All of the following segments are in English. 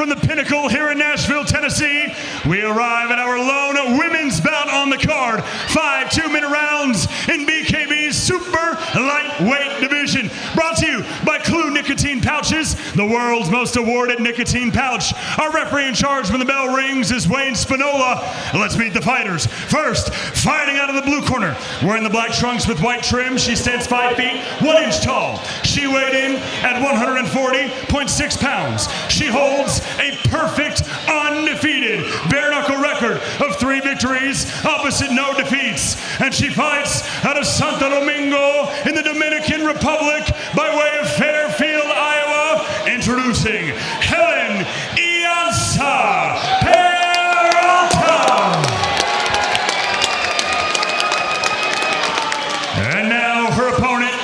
from the pinnacle here in Nashville, Tennessee, we arrive at our lone women's bout on the card. 5 2-minute rounds in BKB's Super Lightweight division. Brought to you by Clue Nicotine Pouches, the world's most awarded nicotine pouch. Our referee in charge when the bell rings is Wayne Spinola. Let's meet the fighters. First, fighting out of the blue corner, wearing the black trunks with white trim, she stands 5 feet 1 inch tall. She weighed in at 140.6 pounds. She holds a perfect, undefeated bare-knuckle record of 3 victories, opposite no defeats. And she fights out of Santo Domingo in the Dominican Republic by way of Fairfield, Iowa. Introducing Helen Peralta. And now her opponent,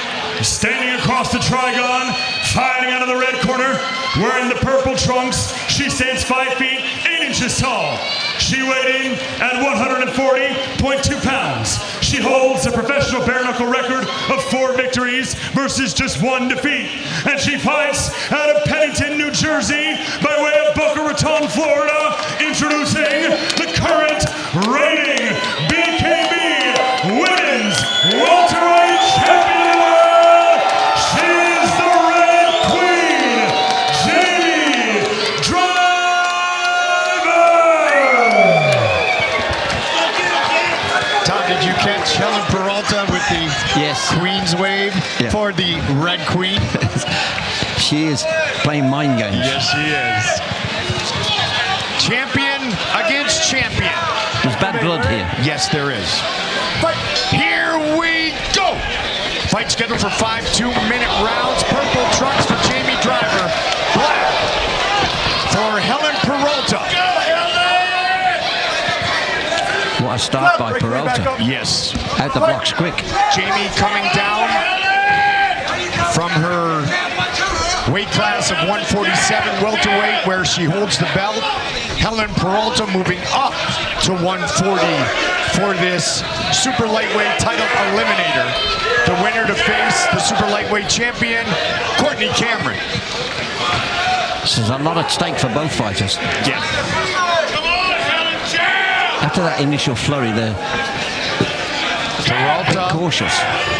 standing across the Trigon, fighting out of the red corner, wearing the purple trunks. She stands 5 feet 8 inches tall. She weighed in at 140.2 pounds. She holds a professional bare-knuckle record of 4 victories versus just 1 defeat. And she fights out of Pennington, New Jersey, by way of Boca Raton, Florida. Introducing the current reigning BKB Women's Welterweight Champion. Helen Peralta with the Queen's wave for the Red Queen. She is playing mind games. Yes, she is. Champion against champion. There's bad blood here. Yes, there is. But here we go. Fight scheduled for 5 2-minute rounds. Purple trunks for Jamie Driver. Black for Helen Peralta. What a start by Peralta. Yes. Out the blocks quick. Jamie coming down from her weight class of 147 welterweight, where she holds the belt. Helen Peralta moving up to 140 for this Super Lightweight title eliminator. The winner to face the Super Lightweight champion, Courtney Cameron. There's a lot at stake for both fighters. Yeah. After that initial flurry, they're Peralta, cautious.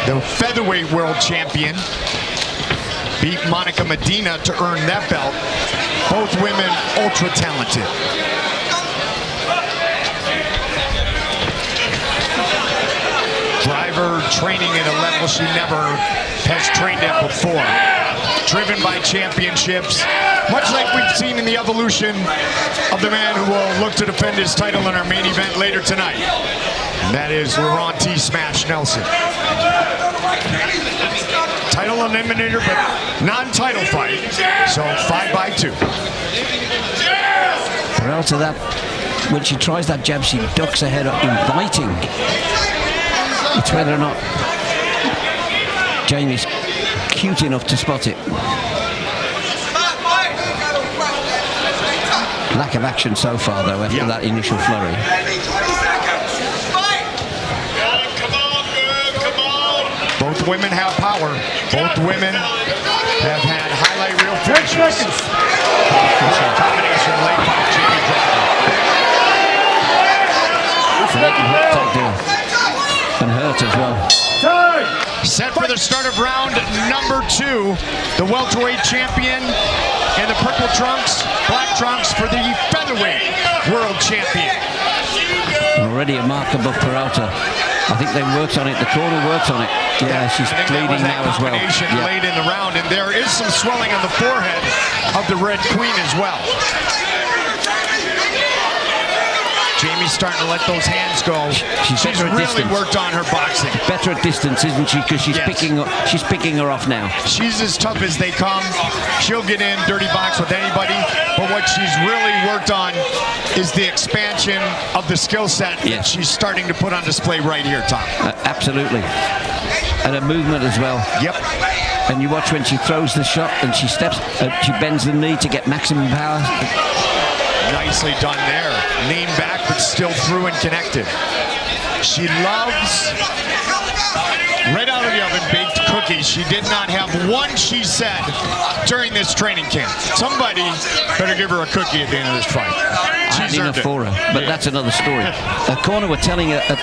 The featherweight world champion, beat Monica Medina to earn that belt. Both women ultra talented. Driver training at a level she never has trained at before. Driven by championships, much like we've seen in the evolution of the man who will look to defend his title in our main event later tonight. And that is Laurent T. Smash Nelson. Title eliminator, but non-title fight. So 5 by 2. Peralta, that when she tries that jab, she ducks her head up, inviting. It's whether or not Jamie's cute enough to spot it. Lack of action so far, though, after that initial flurry. Both women have power. Both women have had highlight reel finishes. Combination late by Jamie Driver. And hurt as well. Set for the start of round number 2. The welterweight champion in the purple trunks, black trunks for the featherweight world champion. Already a mark above Peralta. I think they worked on it. The corner worked on it. Yeah, she's bleeding now as well. Late in the round, and there is some swelling on the forehead of the Red Queen as well. Jamie's starting to let those hands go. She's really worked on her boxing. Better at distance, isn't she? Because she's picking her off now. She's as tough as they come. She'll get in dirty box with anybody. But what she's really worked on is the expansion of the skill set that she's starting to put on display right here, Tom. Absolutely. And her movement as well. Yep. And you watch when she throws the shot and she steps, she bends the knee to get maximum power. Nicely done there. Lean back, but still through and connected. She loves right out of the oven, baked cookies. She did not have one, she said, during this training camp. Somebody better give her a cookie at the end of this fight. I had enough for her, but that's another story. Her corner were telling her at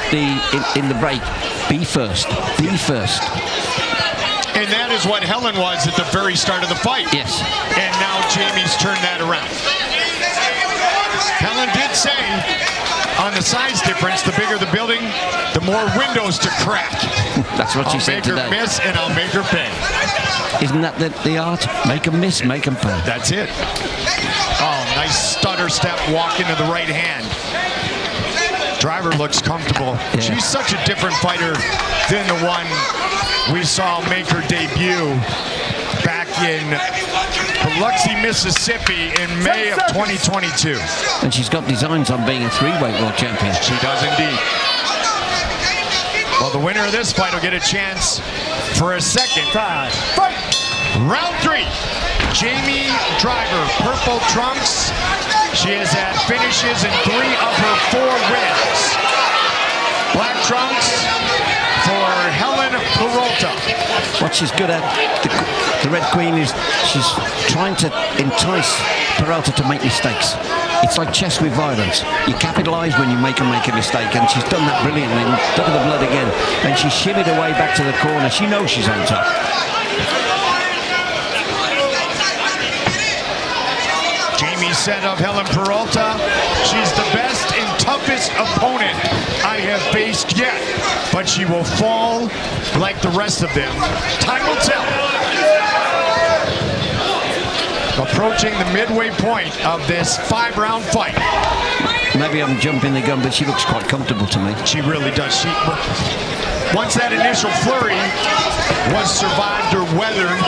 in the break, be first, be first. And that is what Helen was at the very start of the fight. Yes. And now Jamie's turned that around. Helen did say, on the size difference, the bigger the building, the more windows to crack. That's what she said today. I'll make her miss and I'll make her pay. Isn't that the art? Make them miss, make them pay. That's it. Oh, nice stutter step, walk into the right hand. Driver looks comfortable. Yeah. She's such a different fighter than the one we saw make her debut back in Biloxi, Mississippi in May of 2022. And she's got designs on being a three-weight world champion. She does indeed. Well, the winner of this fight will get a chance for a second. Fight. Round 3. Jamie Driver, purple trunks. She has had finishes in 3 of her 4 wins. Black trunks for Helen Peralta. What she's good at, the Red Queen, is she's trying to entice Peralta to make mistakes. It's like chess with violence. You capitalize when you make a mistake, and she's done that brilliantly. Look at the blood again. And she shimmied away back to the corner. She knows she's on top. Jamie said of Helen Peralta, she's the best and toughest opponent I have faced yet, but she will fall like the rest of them. Time will tell. Approaching the midway point of this 5-round fight. Maybe I'm jumping the gun, but she looks quite comfortable to me. She really does. Once that initial flurry was survived or weathered,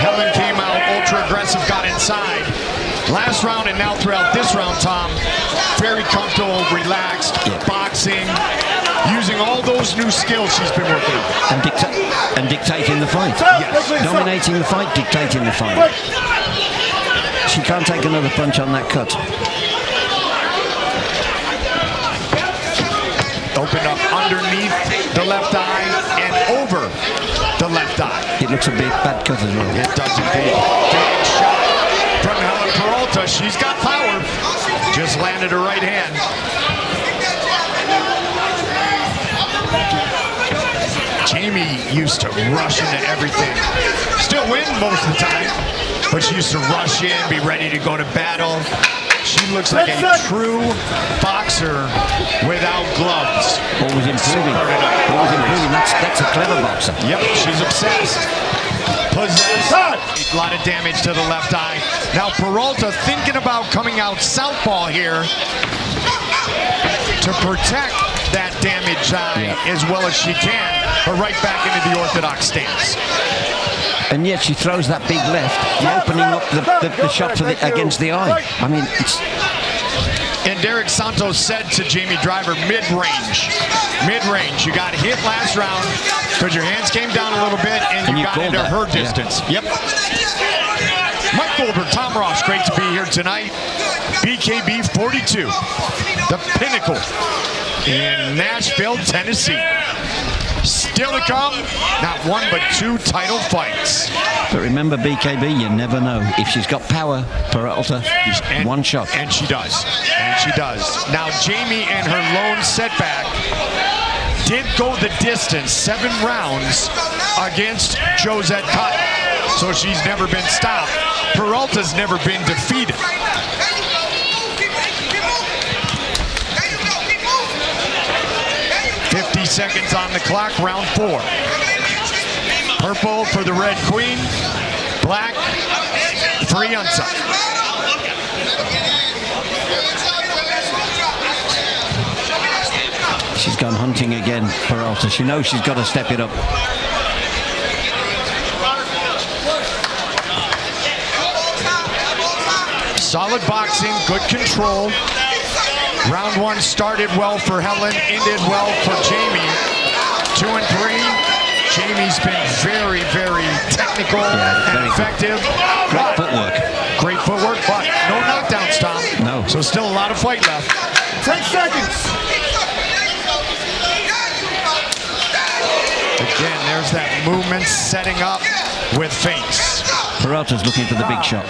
Helen came out ultra aggressive, got inside. Last round and now throughout this round, Tom, very comfortable, relaxed, boxing, using all those new skills she's been working on. And dictating the fight. Yes. Dominating the fight, dictating the fight. She can't take another punch on that cut. Opened up underneath the left eye and over the left eye. It looks a bit bad cut as well. It does indeed. Big shot from Helen Peralta. She's got power. Just landed her right hand. Jamie used to rush into everything. Still win most of the time, but she used to rush in, be ready to go to battle. She looks like a true boxer without gloves. Always improving. Always improving. That's a clever boxer. Yep, she's obsessed. Possessed. A lot of damage to the left eye. Now Peralta thinking about coming out southpaw here to protect that damaged eye as well as she can, but right back into the orthodox stance. And yet she throws that big left, opening up the shot for against the eye. I mean, it's... And Derek Santos said to Jamie Driver, mid-range. Mid-range. You got hit last round because your hands came down a little bit and you got into her distance. Yep. Mike Goldberg, Tom Ross, great to be here tonight. BKB 42, the pinnacle in Nashville, Tennessee. Still to come, not 1 but 2 title fights. But remember, BKB, you never know. If she's got power, Peralta, one shot. And she does. And she does. Now, Jamie in her lone setback did go the distance, 7 rounds against Josette Cotton. So she's never been stopped. Peralta's never been defeated. 50 seconds on the clock, round 4. Purple for the Red Queen, black for Yunsa. She's gone hunting again, Peralta. She knows she's got to step it up. Solid boxing, good control. Round 1 started well for Helen, ended well for Jamie. 2 and 3. Jamie's been very, very technical and effective. Great footwork. Great footwork, but no knockdowns, Tom. No. So still a lot of fight left. 10 seconds. Again, there's that movement setting up with feints. Peralta's looking for the big shot.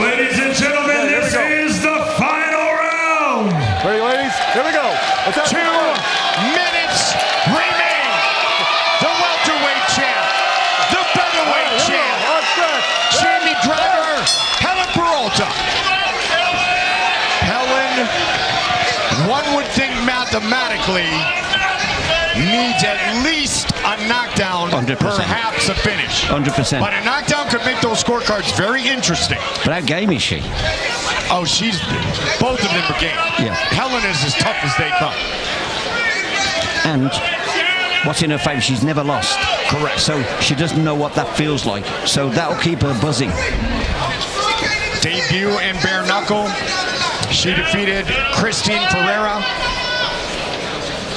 Ladies and gentlemen, this is the final round. Ready, ladies? Here we go. 2 minutes remain. The welterweight champ, the featherweight champ, Jamie Driver, Helen Peralta. Helen, one would think mathematically, needs at least a knockdown, 100%. perhaps a finish. 100%. But a knockdown could make those scorecards very interesting. But how game is she? Oh, both of them are game. Yeah. Helen is as tough as they come. And what's in her favor, she's never lost. Correct. So she doesn't know what that feels like. So that'll keep her buzzing. Debut in bare knuckle. She defeated Christine Ferreira.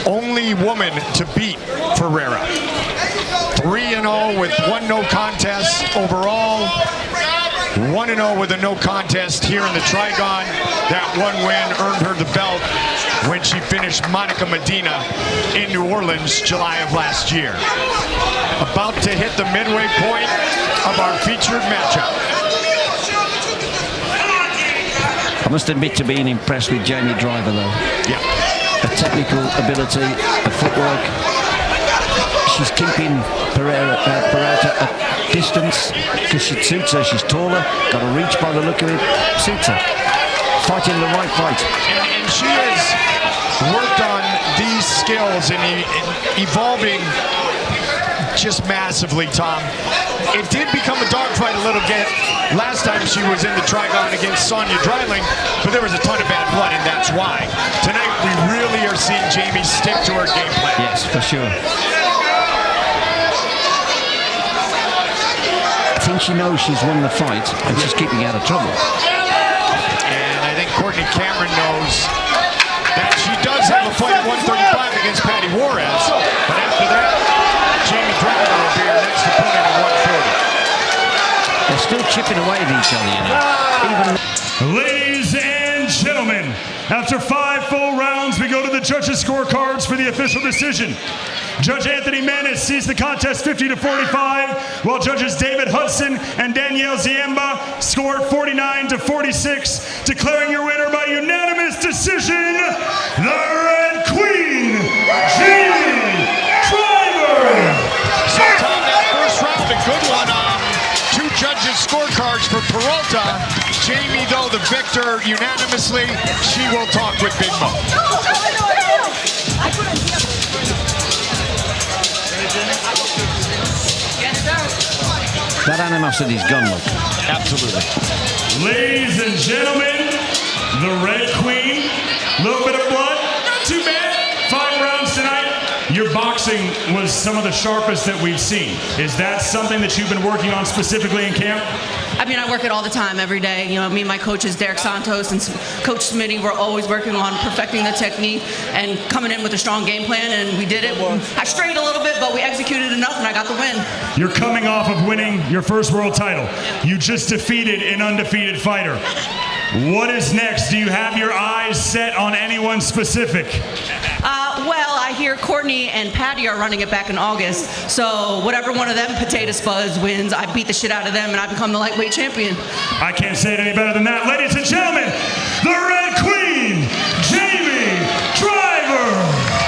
Only woman to beat Ferreira. 3-0 with 1 no contest overall. 1-0 with a no contest here in the Trigon. That one win earned her the belt when she finished Monica Medina in New Orleans, July of last year. About to hit the midway point of our featured matchup. I must admit to being impressed with Jamie Driver, though. Yeah. Her technical ability, her footwork. She's keeping Peralta at distance because she suits her. She's taller, got a reach by the look of it. Suits her. Fighting the right fight. And she has worked on these skills and evolving just massively, Tom. It did become a dogfight a little bit last time she was in the Trigon against Sonya Dreiling, but there was a ton of bad blood, and that's why. Tonight, we really are seeing Jamie stick to her game plan. Yes, for sure. I think she knows she's won the fight, and she's keeping out of trouble. And I think Courtney Cameron knows that she does have a fight at 135 against Patty Juarez, but after that, Jamie Driver will be her next opponent at 140. They're still chipping away at each other, you know. Ladies and gentlemen, after 5 full rounds, we go to the judges' scorecards for the official decision. Judge Anthony Manis sees the contest 50-45, while judges David Hudson and Danielle Ziemba scored 49-46, declaring your winner by unanimous decision, the Red Queen, Jamie Driver. So, Tom, that first round, a good one. 2 judges' scorecards for Peralta. Jamie, though, the victor unanimously. She will talk with Big Mo. That animosity's gone, look. Absolutely. Ladies and gentlemen, the Red Queen, a little bit of blood, not too bad. 5 rounds tonight. Your boxing was some of the sharpest that we've seen. Is that something that you've been working on specifically in camp? I mean, I work it all the time, every day. You know, me and my coaches, Derek Santos and Coach Smitty, we're always working on perfecting the technique and coming in with a strong game plan, and we did it. I strayed a little bit, but we executed enough, and I got the win. You're coming off of winning your first world title. You just defeated an undefeated fighter. What is next? Do you have your eyes set on anyone specific? Well, I hear Courtney and Patty are running it back in August, so whatever one of them potato spuds wins, I beat the shit out of them, and I become the lightweight champion. I can't say it any better than that. Ladies and gentlemen, the Red Queen.